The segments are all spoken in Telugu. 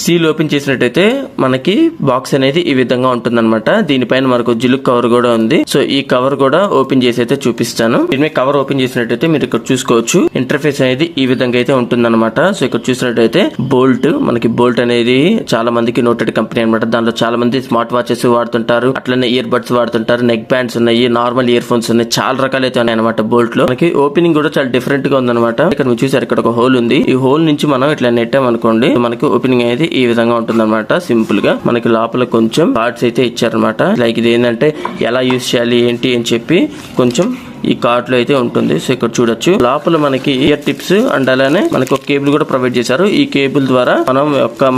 సీల్ ఓపెన్ చేసినట్టయితే మనకి బాక్స్ అనేది ఈ విధంగా ఉంటుందన్నమాట. దీనిపైన మనకు జిలుక్ కవర్ కూడా ఉంది. సో ఈ కవర్ కూడా ఓపెన్ చేసి అయితే చూపిస్తాను. దీని కవర్ ఓపెన్ చేసినట్టయితే మీరు ఇక్కడ చూసుకోవచ్చు ఇంటర్ఫేస్ అనేది ఈ విధంగా అయితే ఉంటుందన్నమాట. సో ఇక్కడ చూసినట్టయితే బోల్ట్, మనకి బోల్ట్ అనేది చాలా మందికి నోటెడ్ కంపెనీ అనమాట. దాంట్లో చాలా మంది స్మార్ట్ వాచెస్ వాడుతుంటారు, అట్లనే ఇయర్ బడ్స్ వాడుతుంటారు, నెక్ బ్యాండ్స్ ఉన్నాయి, నార్మల్ ఇయర్ ఫోన్స్ ఉన్నాయి, చాలా రకాలు అయితే ఉన్నాయి అనమాట. బోల్ట్ లో మనకి ఓపెనింగ్ కూడా చాలా డిఫరెంట్ గా ఉందన్నమాట. ఇక్కడ మీరు చూసారు ఇక్కడ ఒక హోల్ ఉంది. ఈ హోల్ నుంచి మనం ఇట్లా నెట్టాం అనుకోండి, మనకి ఓపెనింగ్ అనేది ఈ విధంగా ఉంటుందన్నమాట. సింపుల్ గా మనకి లోపల కొంచెం కార్డ్స్ అయితే ఇచ్చారనమాట. లైక్ ఇది ఏంటంటే ఎలా యూజ్ చేయాలి ఏంటి అని చెప్పి కొంచెం ఈ కార్డ్ లో అయితే ఉంటుంది. సో ఇక్కడ చూడొచ్చు లోపల మనకి ఇయర్ టిప్స్ అండ్ అలానే మనకి ఒక కేబుల్ కూడా ప్రొవైడ్ చేశారు. ఈ కేబుల్ ద్వారా మనం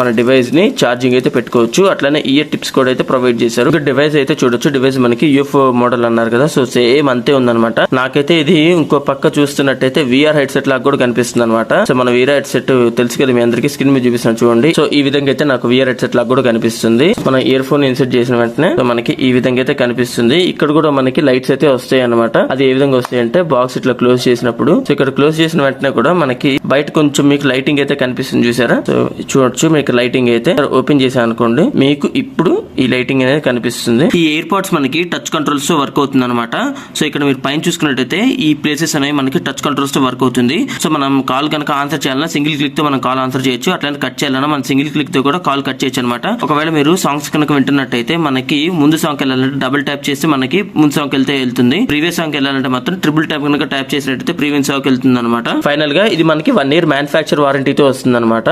మన డివైస్ ని ఛార్జింగ్ అయితే పెట్టుకోవచ్చు. అట్లానే ఇయర్ టిప్స్ కూడా అయితే ప్రొవైడ్ చేశారు. డివైస్ అయితే చూడొచ్చు. డివైస్ మనకి యూఎఫ్ఓ మోడల్ అన్నారు కదా, సో సేమ్ అంతే ఉందన్నమాట. నాకైతే ఇది ఇంకో పక్క చూస్తున్నట్టయితే విఆర్ హెడ్ సెట్ లాగా కూడా కనిపిస్తుంది అనమాట. సో మన విఆర్ హెడ్ సెట్ తెలుసు కదా మీ అందరికి, స్క్రీన్ మీద చూపిస్తాను చూడండి. సో ఈ విధంగా అయితే నాకు విఆర్ హెడ్ సెట్ లాగా కూడా కనిపిస్తుంది. మనం ఇయర్ ఫోన్ ఇన్సర్ట్ చేసిన వెంటనే మనకి ఈ విధంగా అయితే కనిపిస్తుంది. ఇక్కడ కూడా మనకి లైట్స్ అయితే వస్తాయి అనమాట. అది ఏ విధంగా వస్తాయి అంటే బాక్స్ ఇట్లా క్లోజ్ చేసినప్పుడు, సో ఇక్కడ క్లోజ్ చేసిన వెంటనే కూడా మనకి బయట కొంచెం మీకు లైటింగ్ అయితే కనిపిస్తుంది చూసారా. సో చూడొచ్చు మీకు లైటింగ్ అయితే ఓపెన్ చేసా అనుకోండి, మీకు ఇప్పుడు ఈ లైటింగ్ అనేది కనిపిస్తుంది. ఈ ఎయిర్ పాడ్స్ మనకి టచ్ కంట్రోల్స్ తో వర్క్ అవుతుంది అనమాట. సో ఇక్కడ మీరు పైన చూసుకున్నట్టయితే ఈ ప్లేసెస్ అనేవి మనకి టచ్ కంట్రోల్స్ తో వర్క్ అవుతుంది. సో మనం కాల్ కనుక ఆన్సర్ చేయాలన్నా సింగిల్ క్లిక్ తో మనం కాల్ ఆన్సర్ చేయొచ్చు, అట్లానే కట్ చేయాలన్నా మనం సింగిల్ క్లిక్ తో కూడా కాల్ కట్ చేయొచ్చు అనమాట. ఒకవేళ మీరు సాంగ్స్ కనుక వింటున్నట్టయితే మనకి ముందు సాంగ్ వెళ్ళాలంటే డబుల్ ట్యాప్ చేస్తే మనకి ముందు సాంగ్ వెళ్తుంది. ప్రీవియస్ సాంగ్ వెళ్ళాలంటే మాత్రం ట్రిపుల్ ట్యాప్ కనుక ట్యాప్ చేసినట్టయితే ప్రీవియస్ సాంగ్ వెళ్తుంది అనమాట. ఫైనల్ గా ఇది మనకి 1 year మ్యానుఫ్యాక్చర్ వారంటీతో వస్తుంది అనమాట.